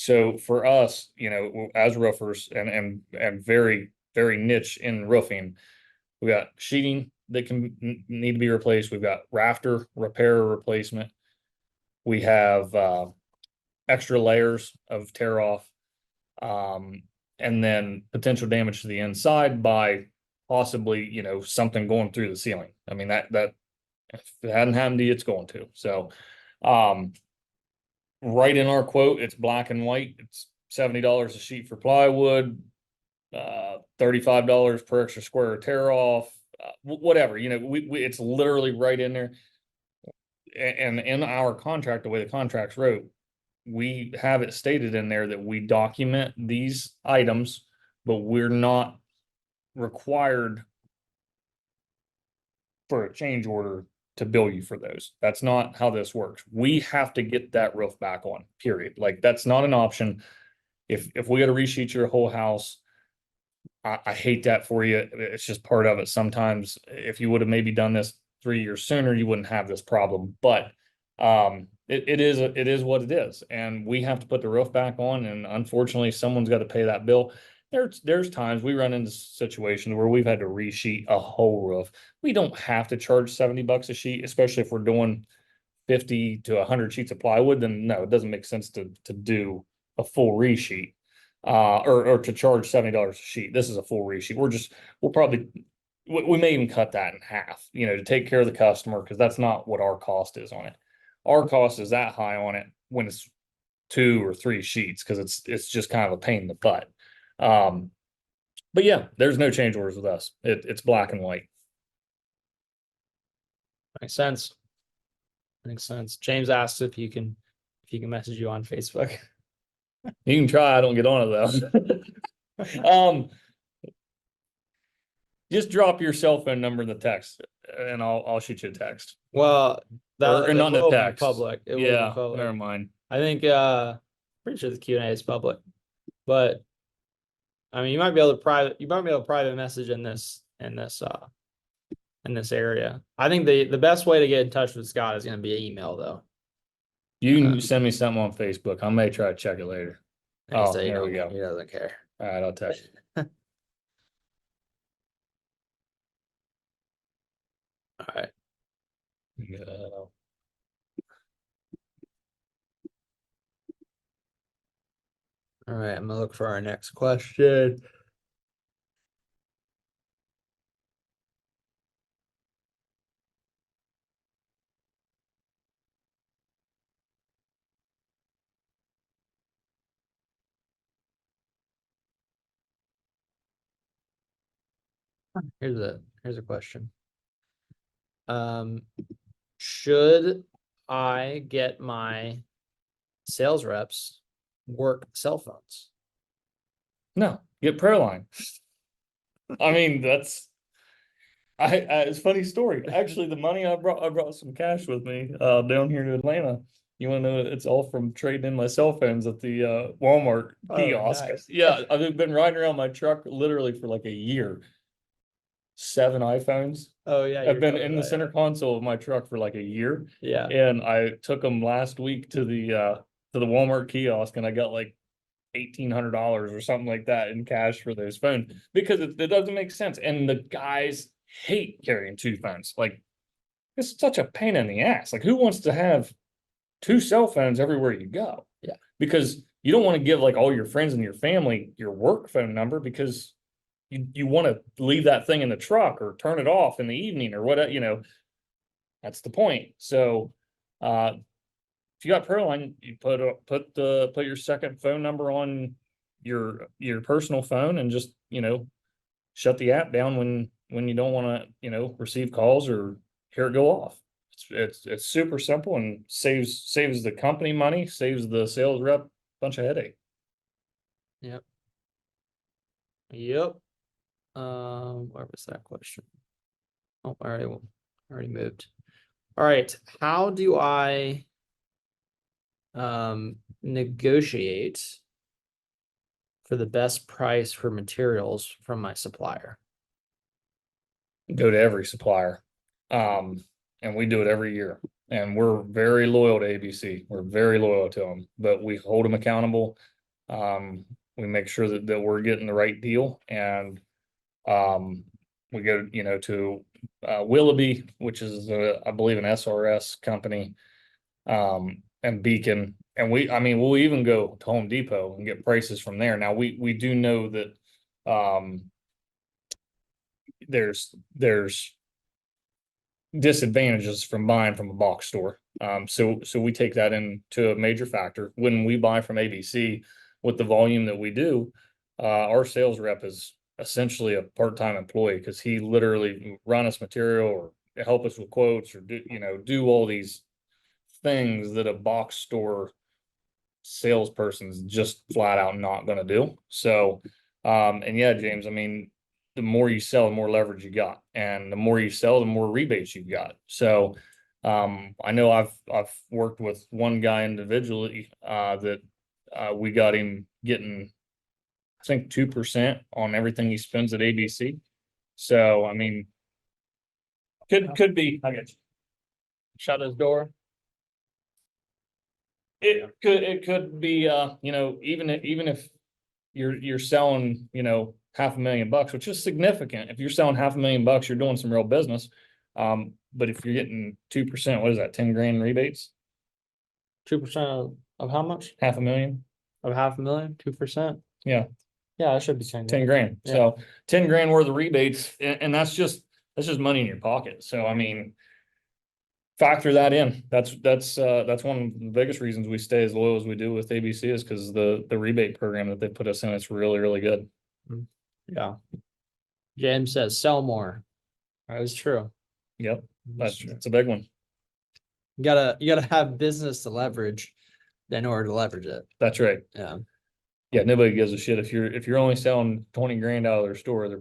So for us, as roofers and very, very niche in roofing, we got sheeting that need to be replaced. We've got rafter repair or replacement. We have extra layers of tear off, and then potential damage to the inside by possibly, something going through the ceiling. I mean, that if it hadn't happened to you, it's going to. So, right in our quote, it's black and white. It's $70 a sheet for plywood, $35 per extra square tear off, whatever. It's literally right in there. And in our contract, the way the contract's wrote, we have it stated in there that we document these items, but we're not required for a change order to bill you for those. That's not how this works. We have to get that roof back on, period. Like, that's not an option. If we got to resheet your whole house, I hate that for you. It's just part of it. Sometimes if you would have maybe done this 3 years sooner, you wouldn't have this problem. But it is what it is. And we have to put the roof back on. And unfortunately, someone's got to pay that bill. There's times we run into situations where we've had to resheet a whole roof. We don't have to charge $70 a sheet, especially if we're doing 50 to 100 sheets of plywood. Then no, it doesn't make sense to do a full resheet, or to charge $70 a sheet. This is a full resheet. We may even cut that in half, to take care of the customer, because that's not what our cost is on it. Our cost is that high on it when it's 2 or 3 sheets, because it's just kind of a pain in the butt. But yeah, there's no change orders with us. It's black and white. Makes sense. James asked if he can message you on Facebook. You can try. I don't get on it though. Just drop your cell phone number in the text, and I'll shoot you a text. Well, or not in the text. Public. It will be public. Never mind. I think pretty sure the Q&A is public, but I mean, you might be able to private message in this area. I think the best way to get in touch with Scott is going to be an email, though. You can send me something on Facebook. I may try to check it later. Oh, there we go. He doesn't care. All right, I'll text you. All right. All right, I'm gonna look for our next question. Here's a question. Should I get my sales reps work cell phones? No, get ProLine. I mean, it's a funny story. Actually, the money I brought some cash with me down here to Atlanta. You want to know, it's all from trading in my cell phones at the Walmart kiosk. Nice. Yeah, I've been riding around my truck literally for like a year. 7 iPhones. Oh yeah, I've been in the center console of my truck for like a year. Yeah. And I took them last week to the Walmart kiosk, and I got like $1,800 or something like that in cash for those phones, because it doesn't make sense. And the guys hate carrying 2 phones. Like, it's such a pain in the ass. Like, who wants to have 2 cell phones everywhere you go? Yeah. Because you don't want to give like all your friends and your family your work phone number, because you want to leave that thing in the truck or turn it off in the evening or what, that's the point. So, if you got ProLine, you put your second phone number on your personal phone, and just, shut the app down when you don't want to, receive calls or hear it go off. It's super simple, and saves the company money, saves the sales rep a bunch of headache. Yep. Where was that question? Oh, already moved. All right. How do I negotiate for the best price for materials from my supplier? Go to every supplier. And we do it every year. And we're very loyal to ABC. We're very loyal to them, but we hold them accountable. We make sure that we're getting the right deal, and we go, to Willoughby, which is I believe an SRS company, and Beacon, and we'll even go to Home Depot and get prices from there. Now, we do know that there's disadvantages from buying from a box store. So we take that into a major factor when we buy from ABC with the volume that we do. Our sales rep is essentially a part-time employee because he literally run us material or help us with quotes or do all these things that a box store salesperson's just flat out not going to do. So, and yeah, James, the more you sell, the more leverage you got, and the more you sell, the more rebates you've got. So, I know I've worked with one guy individually, that, we got him getting, I think 2% on everything he spends at ABC. So, could be, I guess, shut his door. It could be, even if you're selling, $500,000, which is significant. If you're selling $500,000, you're doing some real business. But if you're getting 2%, what is that, 10 grand rebates? 2% of how much? $500,000, Of 500,000, 2%? yeah, Yeah, that should be 10 10 grand. grand. Yeah. So 10 grand worth of rebates, and that's just money in your pocket. So, factor that in. That's one of the biggest reasons we stay as loyal as we do with ABC is because the rebate program that they put us in, it's really, really good. Yeah. James says sell more. That is true. Yep, That's true. that's a big one. You gotta have business to leverage in order to leverage it. That's right. Yeah. Yeah, nobody gives a shit if you're only selling 20 grand out of their store. They're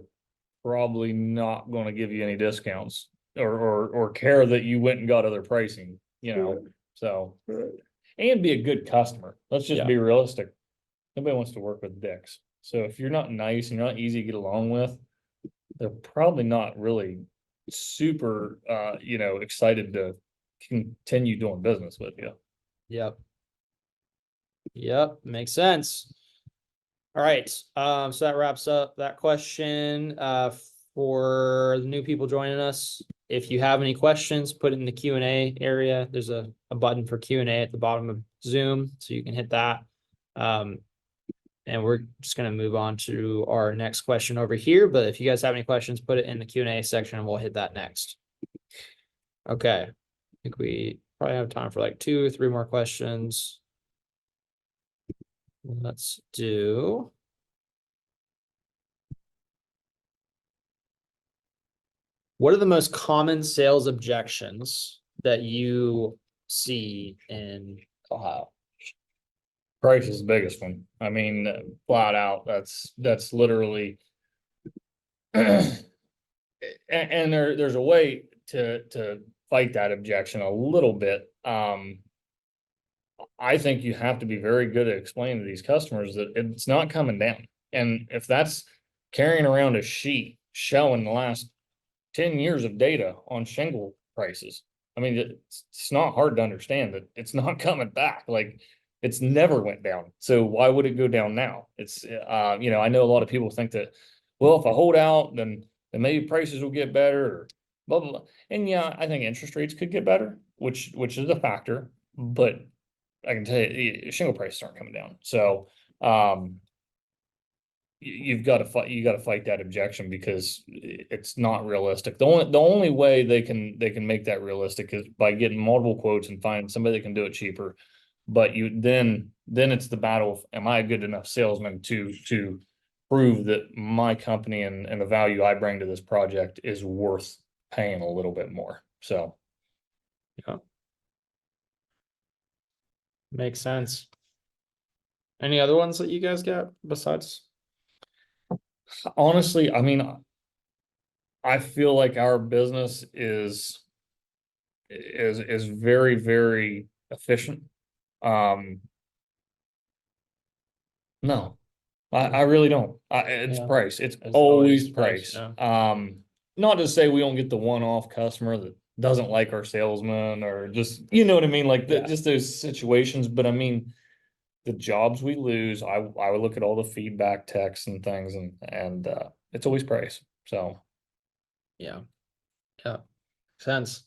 probably not going to give you any discounts or care that you went and got other pricing, so, and be a good customer. Let's just Yeah. be realistic. Nobody wants to work with dicks. So if you're not nice and you're not easy to get along with, they're probably not really super, excited to continue doing business with you. Yep. Yep, makes sense. All right, so that wraps up that question. For the new people joining us, if you have any questions, put it in the Q&A area. There's a button for Q&A at the bottom of Zoom, so you can hit that. And we're just gonna move on to our next question over here, but if you guys have any questions, put it in the Q&A section and we'll hit that next. Okay, I think we probably have time for like 2 or 3 more questions. Let's do. What are the most common sales objections that you see in Ohio? Price is the biggest one. Flat out, that's literally. And there's a way to fight that objection a little bit. I think you have to be very good at explaining to these customers that it's not coming down. And if that's carrying around a sheet showing the last 10 years of data on shingle prices, it's not hard to understand that it's not coming back. Like, it's never went down. So why would it go down now? It's, I know a lot of people think that, well, if I hold out, then maybe prices will get better or blah, blah, blah. And yeah, I think interest rates could get better, which is a factor, but I can tell you, shingle prices aren't coming down. So, you've got to fight that objection because it's not realistic. The only way they can make that realistic is by getting multiple quotes and finding somebody that can do it cheaper. But then it's the battle of, am I a good enough salesman to prove that my company and the value I bring to this project is worth paying a little bit more. So. Yeah. Makes sense. Any other ones that you guys got besides? Honestly, I feel like our business is very, very efficient. No, I really don't. It's Yeah. price. It's It's always always price, price. Not to say we don't get the one-off customer that doesn't like our salesman or just, you know what I mean? Like Yeah. just those situations, but the jobs we lose, I would look at all the feedback texts and things and it's always praise. So Yeah. Yeah. Sense.